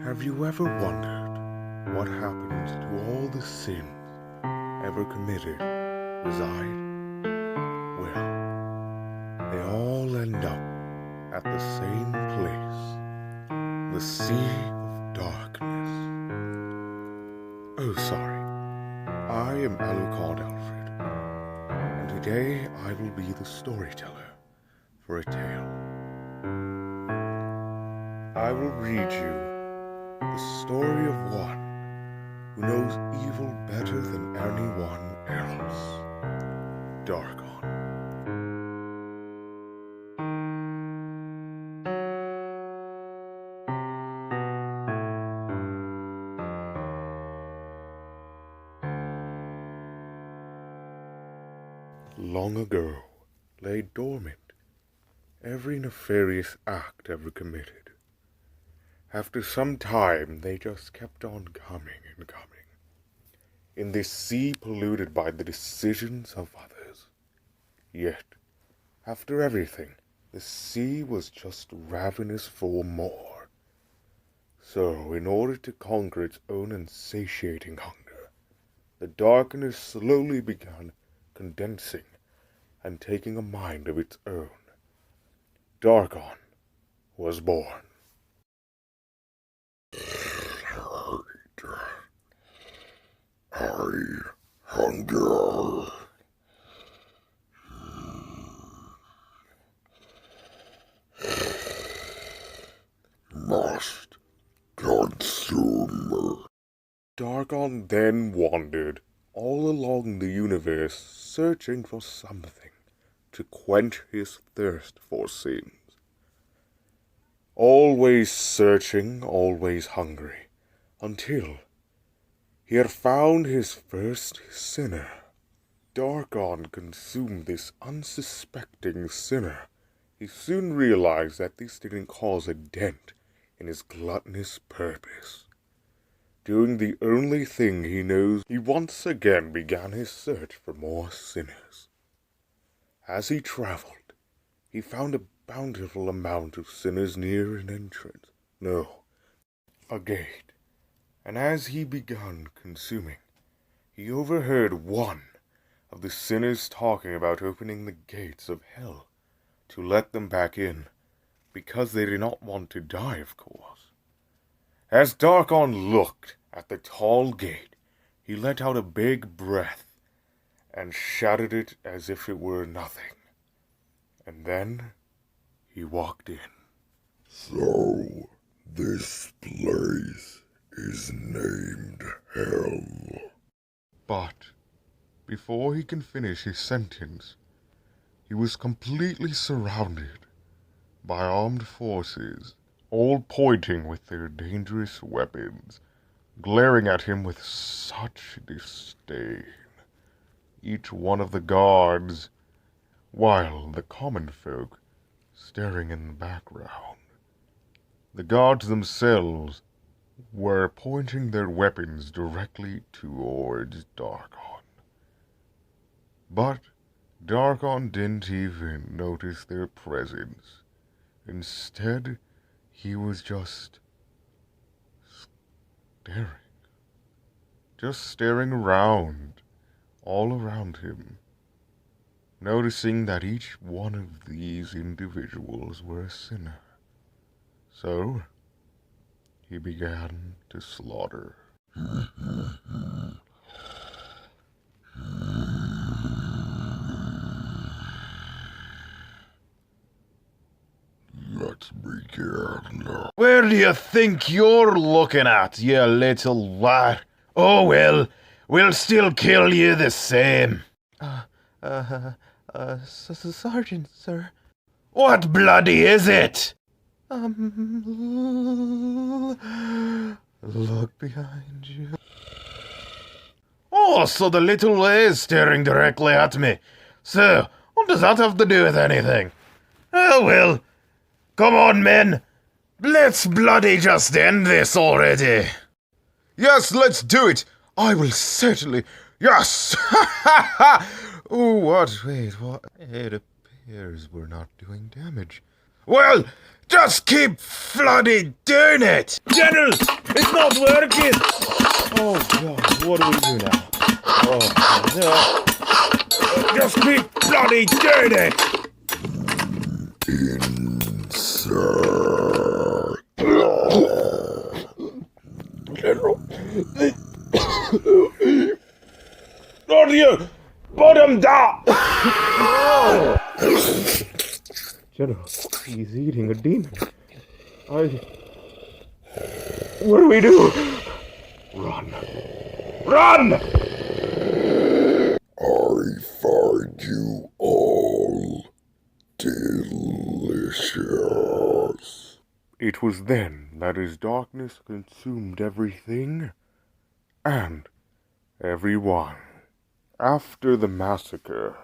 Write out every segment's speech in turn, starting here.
Have you ever wondered what happens to all the sins ever committed reside? Well, they all end up at the same place, the Sea of Darkness. Oh, sorry. I am Alucard Alfred, and today I will be the storyteller for a tale. I will read you the story of one who knows evil better than anyone else, Darkon. Long ago lay dormant every nefarious act ever committed. After some time, they just kept on coming and coming, in this sea polluted by the decisions of others. Yet, after everything, the sea was just ravenous for more. So, in order to conquer its own insatiating hunger, the darkness slowly began condensing and taking a mind of its own. Darkon was born. I hunger. Must consume. Darkon then wandered all along the universe, searching for something to quench his thirst for sins. Always searching, always hungry, until he had found his first sinner. Darkon consumed this unsuspecting sinner. He soon realized that this didn't cause a dent in his gluttonous purpose. Doing the only thing he knows, he once again began his search for more sinners. As he traveled, he found a bountiful amount of sinners near an entrance. No, a gate. And as he began consuming, he overheard one of the sinners talking about opening the gates of hell to let them back in, because they did not want to die, of course. As Darkon looked at the tall gate, he let out a big breath and shattered it as if it were nothing. And then he walked in. So, this place is named Hell. But before he can finish his sentence, he was completely surrounded by armed forces, all pointing with their dangerous weapons, glaring at him with such disdain. Each one of the guards, while the common folk staring in the background. The guards themselves were pointing their weapons directly towards Darkon. But Darkon didn't even notice their presence. Instead, he was just staring around, all around him, noticing that each one of these individuals were a sinner. So, he began to slaughter. Let's begin. Where do you think you're looking at, you little rat? Oh well, we'll still kill you the same. Sergeant, sir. What bloody is it? Look behind you. Oh, so the little is staring directly at me. So, what does that have to do with anything? Oh well, come on men, let's bloody just end this already. Yes, let's do it! I will certainly... Yes! Oh, what? Wait, what? It appears we're not doing damage. Well, just keep bloody doing it! General, It's not working! Oh god, what do we do now? Oh no. Just keep bloody dirty! Not you! Bottom down! General, he's eating a demon. What do we do? Run. Run! I find you all delicious. It was then that his darkness consumed everything and everyone. After the massacre,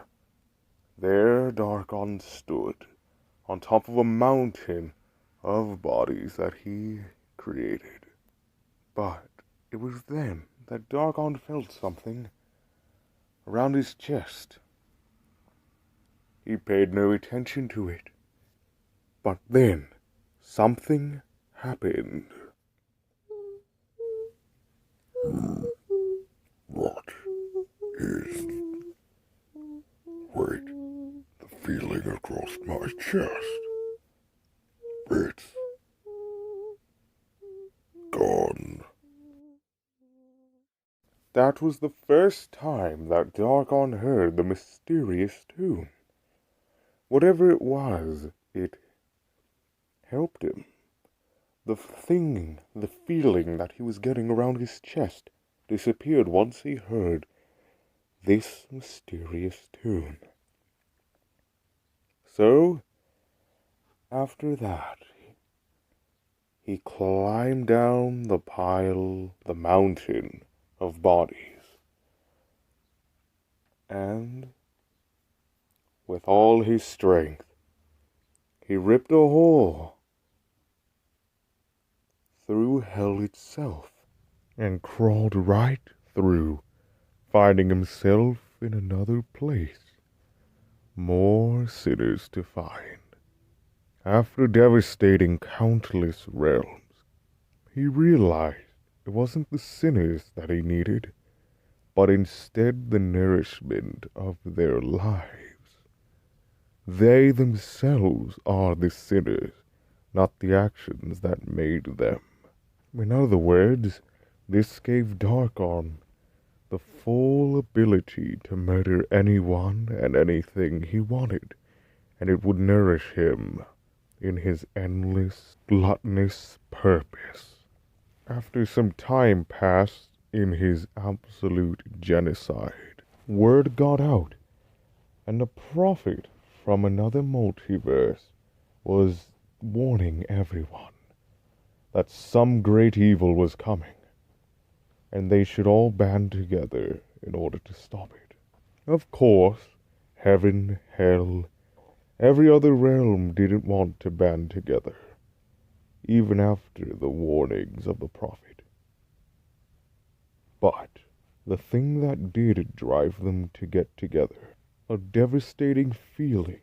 there Darkon stood on top of a mountain of bodies that he created. But it was then that Darkon felt something around his chest. He paid no attention to it. But then something happened. What is... Wait, the feeling across my chest. It's gone. That was the first time that Darkon heard the mysterious tune. Whatever it was, it helped him. The feeling that he was getting around his chest disappeared once he heard this mysterious tune. So, after that, he climbed down the mountain of bodies, and with all his strength, he ripped a hole through hell itself and crawled right through, finding himself in another place. More sinners to find. After devastating countless realms, he realized it wasn't the sinners that he needed, but instead the nourishment of their lives. They themselves are the sinners, not the actions that made them. In other words, this gave Darkon the full ability to murder anyone and anything he wanted, and it would nourish him in his endless, gluttonous purpose. After some time passed in his absolute genocide, word got out, and a prophet from another multiverse was warning everyone that some great evil was coming, and they should all band together in order to stop it. Of course, heaven, hell, every other realm didn't want to band together, even after the warnings of the prophet. But the thing that did drive them to get together, a devastating feeling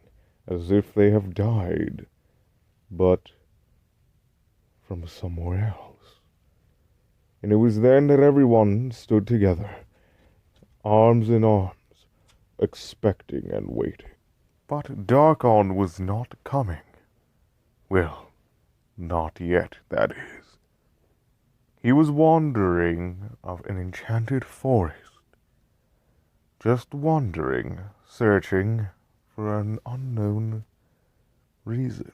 as if they have died, but from somewhere else. And it was then that everyone stood together, arms in arms, expecting and waiting. But Darkon was not coming. Well, not yet, that is. He was wandering of an enchanted forest, just wandering, searching for an unknown reason.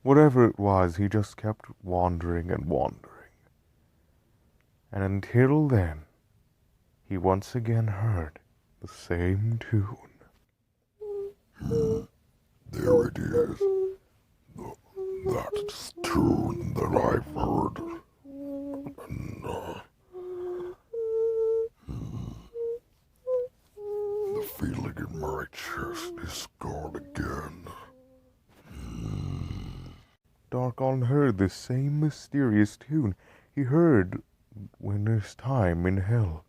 Whatever it was, he just kept wandering and wandering. And until then, he once again heard the same tune. There it is. That's the tune that I've heard. And, the feeling in my chest is gone again. Darkon heard the same mysterious tune he heard winter's time in hell.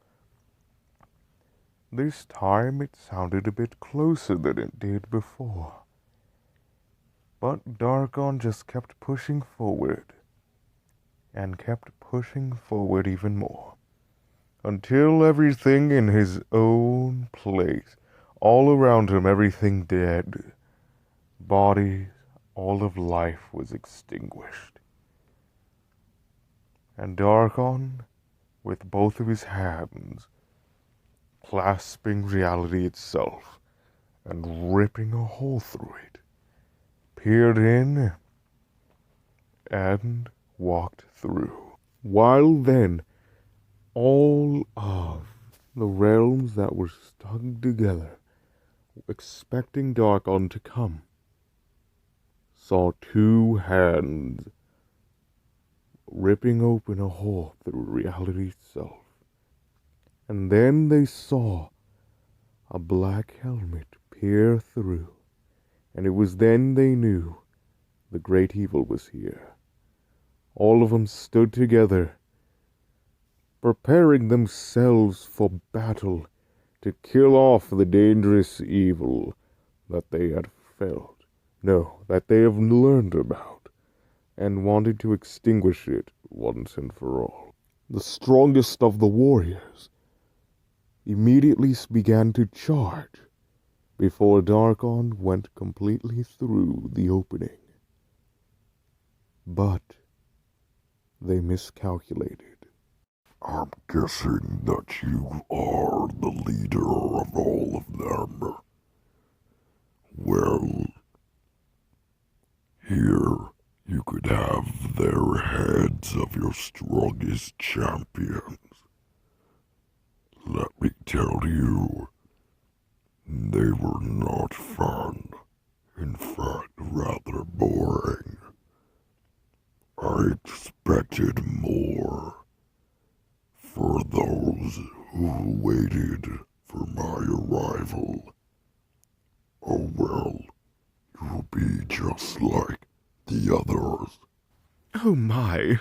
This time it sounded a bit closer than it did before. But Darkon just kept pushing forward, and kept pushing forward even more, until everything in his own place, all around him, everything dead, bodies, all of life was extinguished. And Darkon, with both of his hands, clasping reality itself and ripping a hole through it, peered in and walked through. While then, all of the realms that were stuck together, expecting Darkon to come, saw two hands ripping open a hole through reality itself. And then they saw a black helmet peer through, and it was then they knew the great evil was here. All of them stood together, preparing themselves for battle to kill off the dangerous evil that they had felt, no, that they have learned about, and wanted to extinguish it once and for all. The strongest of the warriors immediately began to charge before Darkon went completely through the opening. But they miscalculated. I'm guessing that you are the leader of all of them. Well, here you could have their heads of your strongest champions. Let me tell you, they were not fun. In fact, rather boring. I expected more. For those who waited for my arrival. Oh well, you'll be just like the others. Oh my,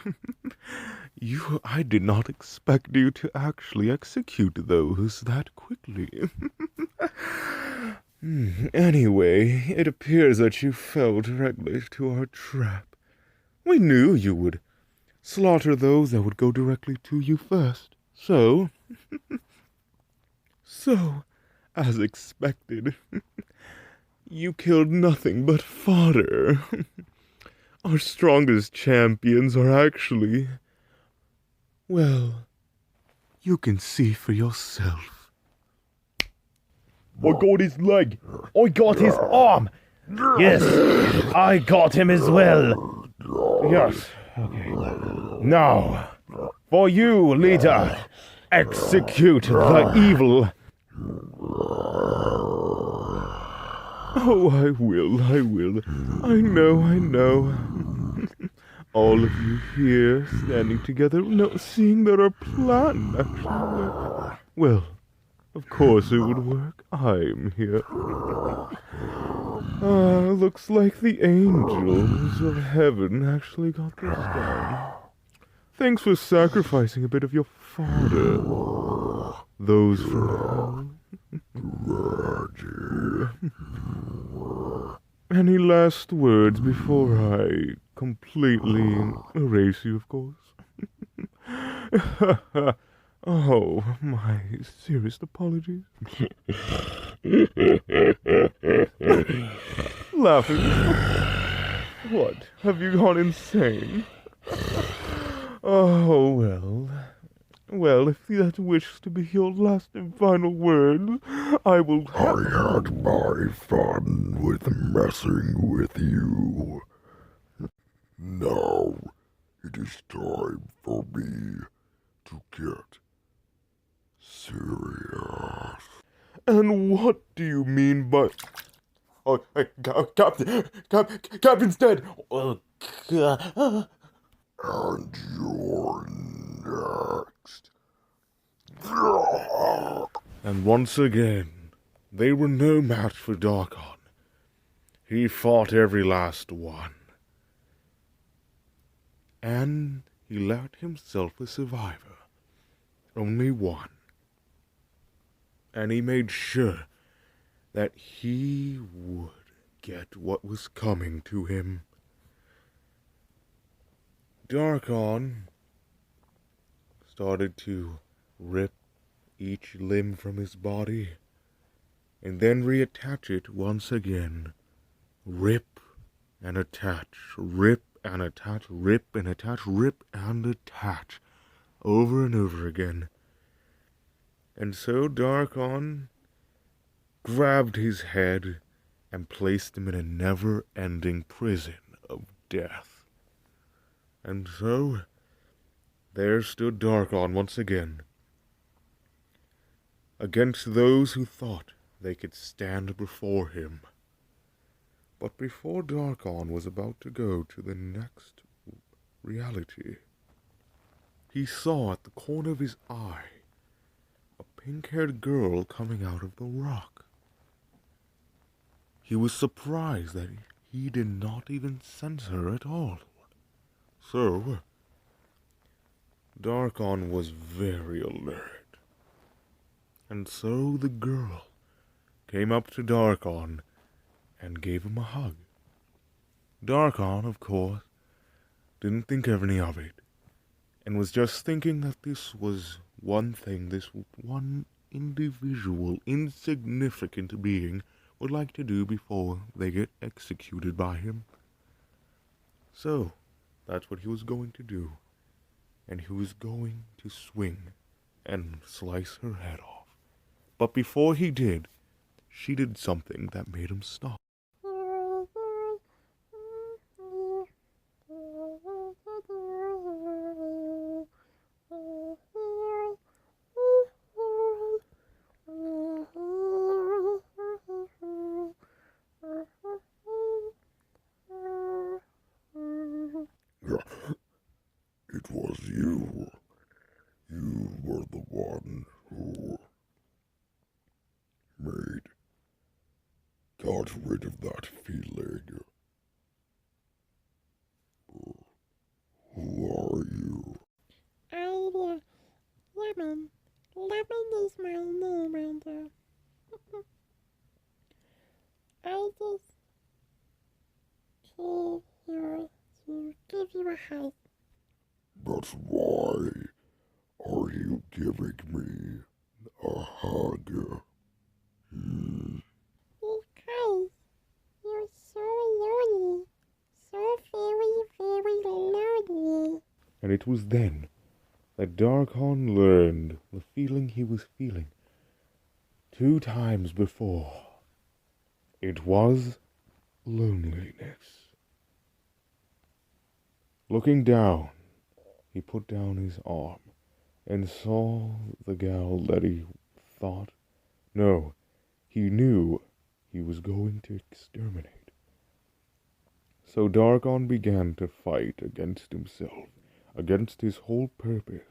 I did not expect you to actually execute those that quickly. Anyway, it appears that you fell directly to our trap. We knew you would slaughter those that would go directly to you first. So, as expected, you killed nothing but fodder. Our strongest champions are actually, well, you can see for yourself. I got his leg. I got his arm. Yes, I got him as well. Yes, okay. Now, for you, leader, execute the evil. Oh, I will. I know. All of you here, standing together, seeing that our plan actually worked. Well, of course it would work. I'm here. Looks like the angels of heaven actually got this done. Thanks for sacrificing a bit of your fodder. Those from hell. Any last words before I completely erase you, of course? Oh, my serious apologies. Laughing? What? Have you gone insane? Oh, well. Well, if that wishes to be your last and final word, I will... I had my fun with messing with you. Now, it is time for me to get serious. And what do you mean by... Oh, hey, Captain's dead! And you're next. And once again, they were no match for Darkon. He fought every last one. And he left himself a survivor. Only one. And he made sure that he would get what was coming to him. Darkon started to rip each limb from his body and then reattach it once again. Rip and attach, rip and attach, rip and attach, rip and attach, over and over again. And so Darkon grabbed his head and placed him in a never-ending prison of death. And so there stood Darkon once again, against those who thought they could stand before him. But before Darkon was about to go to the next reality, he saw at the corner of his eye a pink-haired girl coming out of the rock. He was surprised that he did not even sense her at all. So, Darkon was very alert. And so the girl came up to Darkon and gave him a hug. Darkon, of course, didn't think any of it, and was just thinking that this was one thing this one individual, insignificant being would like to do before they get executed by him. So, that's what he was going to do, and he was going to swing and slice her head off. But before he did, she did something that made him stop. It was you. You were the one who got rid of that feeling. Who are you? I'm Lemon. Lemon is my name, and I just came here to give you a hug. But why are you giving me a hug? Because you're so lonely. So very, very lonely. And it was then that Darkon learned the feeling he was feeling 2 times before. It was loneliness. Looking down, he put down his arm and saw the gal that he thought, no, he knew he was going to exterminate. So Darkon began to fight against himself, against his whole purpose.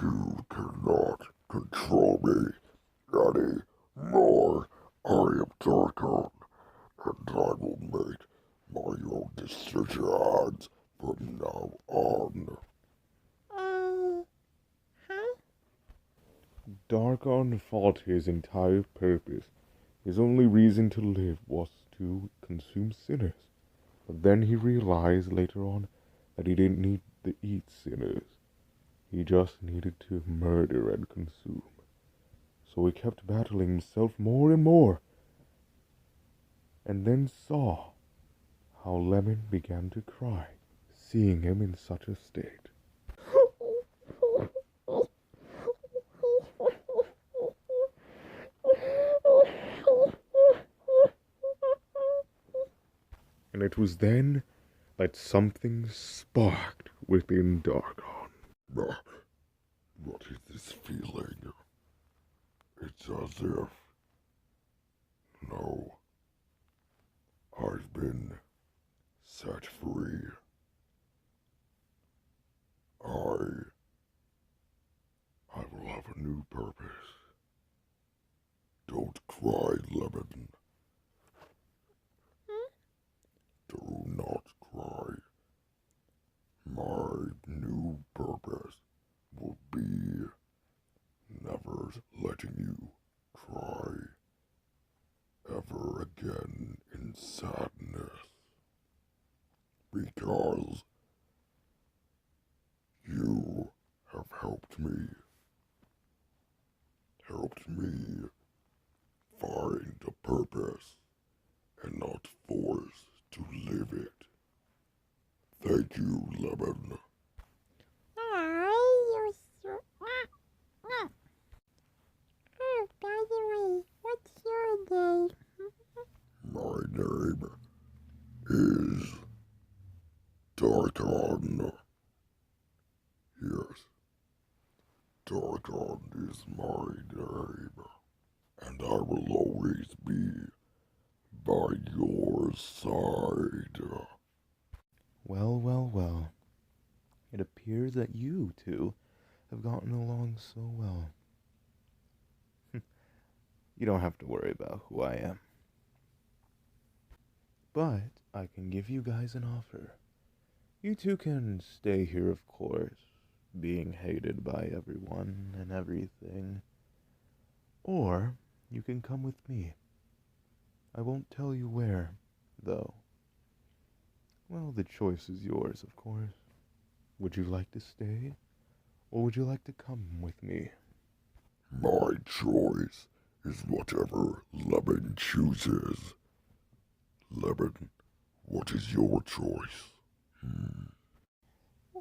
You cannot control me anymore. I am Darkon, and I will make my own decisions from now on. Huh? Darkon fought his entire purpose. His only reason to live was to consume sinners. But then he realized later on that he didn't need to eat sinners. He just needed to murder and consume. So he kept battling himself more and more, and then saw how Lemon began to cry, seeing him in such a state. And it was then that something sparked within Darkon. What is this feeling? It's as if... No. I've been set free. I will have a new purpose. Don't cry, Lemon. Do not cry. My new purpose will be letting you cry ever again in sadness, because you have helped me find a purpose and not forced to live it. Thank you, Lemon. You're so... Oh, by the way, what's your name? My name is Darkon. Yes, Darkon is my name, and I will always be by your side. Well, well, well. It appears that you two have gotten along so well. You don't have to worry about who I am. But I can give you guys an offer. You two can stay here, of course, being hated by everyone and everything. Or you can come with me. I won't tell you where, though. Well, the choice is yours, of course. Would you like to stay, or would you like to come with me? My choice is whatever Lemon chooses. Lemon, what is your choice?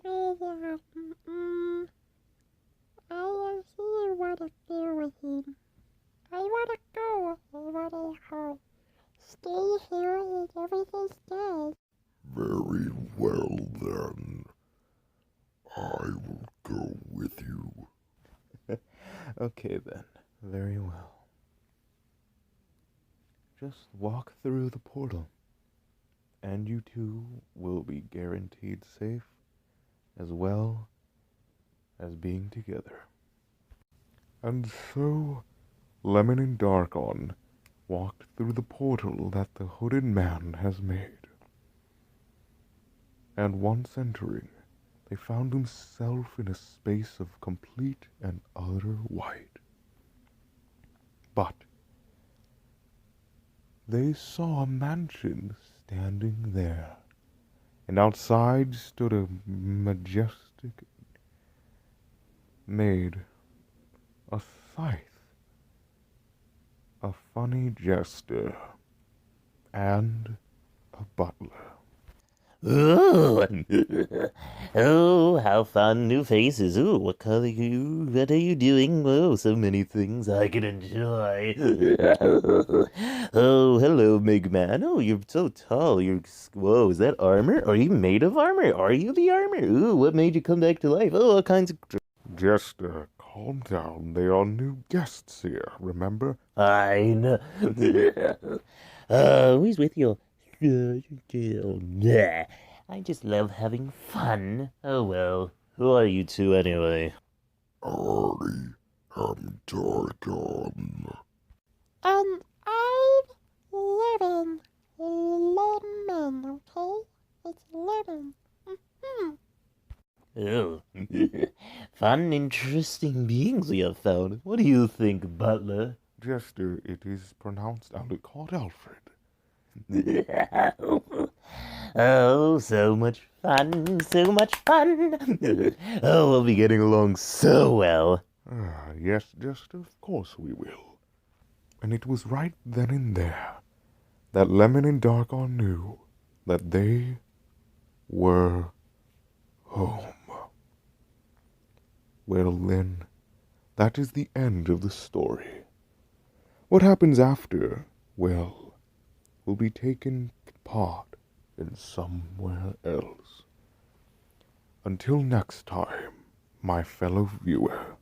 Well, I see you want to go with him. I want to go. I want to stay here and everything stays. Very well then. I will go with you. Okay then, very well. Just walk through the portal, and you two will be guaranteed safe, as well as being together. And so, Lemon and Darkon walked through the portal that the hooded man has made. And once entering, they found himself in a space of complete and utter white. But they saw a mansion standing there, and outside stood a majestic maid, a scythe, a funny jester, and a butler. Ooh. Oh, how fun. New faces. Ooh, what are you doing? Oh, so many things I can enjoy. Oh, hello, big man. Oh, you're so tall. Whoa, is that armor? Are you made of armor? Are you the armor? Ooh, what made you come back to life? Oh, all kinds of... Jester, calm down. They are new guests here, remember? I know. Who's with you? I just love having fun. Oh well. Who are you two anyway? I am Darkon. And I'm Lemon. Lemon, okay? It's Lemon. Oh. Fun, interesting beings we have found. What do you think, Butler? Jester, it is pronounced called Alfred. Oh, so much fun, so much fun. Oh, we'll be getting along so well. Ah, yes, Jester, of course we will. And it was right then and there that Lemon and Darkon knew that they were home. Well then, that is the end of the story. What happens after, well, will be taken apart in somewhere else. Until next time, my fellow viewer.